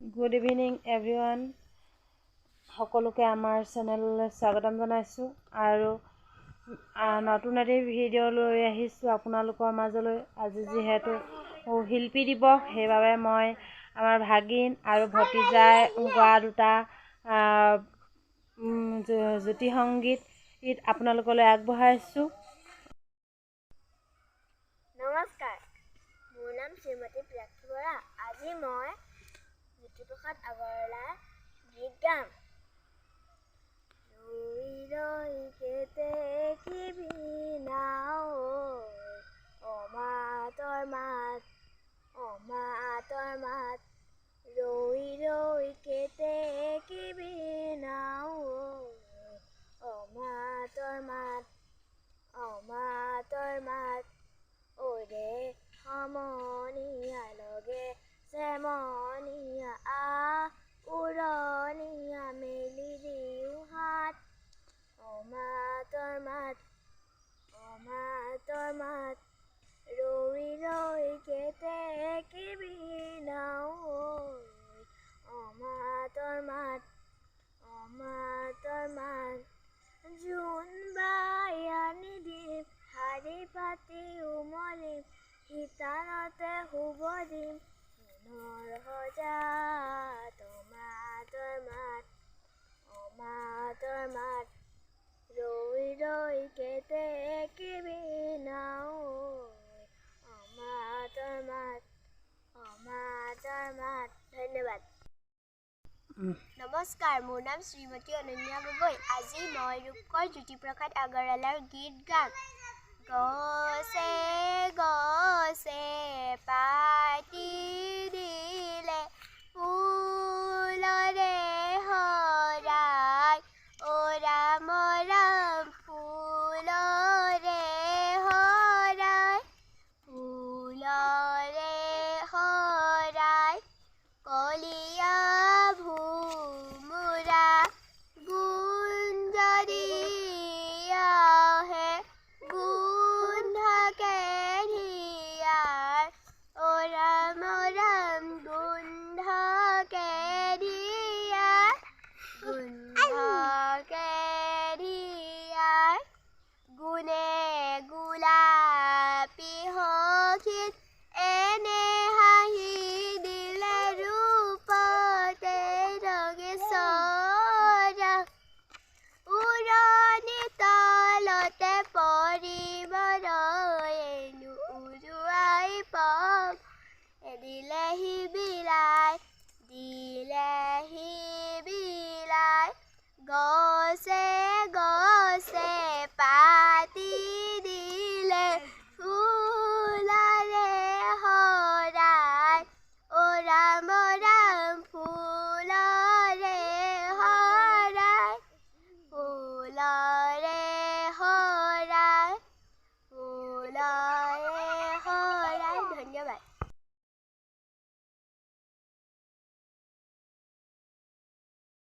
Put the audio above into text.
Good evening everyone. সকলোকে আমাৰ চেনেললৈ স্বাগতম জনাইছোঁ আৰু নতুন এটি ভিডিঅ' লৈ আহিছোঁ আপোনালোকৰ মাজলৈ। আজি যিহেতু শিল্পী দিৱস, সেইবাবে মই আমাৰ ভাগিন আৰু ভতিজাই গোৱা দুটা জ্যোতি সংগীত আপোনালোকলৈ আগবঢ়াইছোঁ। নমস্কাৰ, মোৰ নাম শ্ৰীমতী প্ৰিয়াক্ষী বৰা। আজি মই জ্যোতিপ্ৰসাদ আগৰৱালাৰ গীত গাম। ৰৈ ৰৈ কেতে কিবি নাও, অমাতৰ মাত, অমাতৰ মাত। ৰৈ ৰৈ কেতে কিবি নাও, অমাতৰ মাত, অমাতৰ মাত। ওৰে সমনীয়া লগে চেমনীয়া উৰণীয়া মেলি দিওঁ হাত। অমাতৰ মাত, অমাতৰ মাত। ৰৈ ৰৈ কেতে কিবি নাও, অমাতৰ মাত, অমাতৰ মাত। জোন বাই আনি দিম শাৰী পাতি উমলিম, শীতানতে শুব দিম সোণৰ সজাত। অমাতৰ মাত, অমাতৰ মাত। ৰৈ ৰৈ কেতে কিবি নাও, অমাতৰ মাত, অমাতৰ মাত। ধন্যবাদ। নমস্কাৰ, মোৰ নাম শ্ৰীমতী অনন্যা গগৈ। আজি মই ৰূপকোঁৱৰ জ্যোতিপ্ৰসাদ আগৰৱালাৰ গীত গাম। গছে গছে পাতি দিলে ফুলৰে শৰাই, অ ৰাম ৰাম ফুলৰে শৰাই, ফুলৰে শৰাই। কলীয়া ভোমোৰা গুঞ্জৰি আহে, গোন্ধকে ধিয়াৰ, অ ৰাম ৰাম গোন্ধকে ধিয়াৰ, গোন্ধকে ধিয়াৰ। গুণে গোলাপী সখীত এনে হাঁহি দিলে ৰূপতে ৰঙে চৰা, উৰণি তলতে পৰিব ৰৈনো উৰুৱাই পম। দিলেহি বিলাই, দিলেহি বিলাই। গছে গছে পাতি দিলে ফুলৰে শৰাই, অ ৰাম ৰাম ফুলৰে শৰাই, ফুলৰে শৰাই, ফুলৰে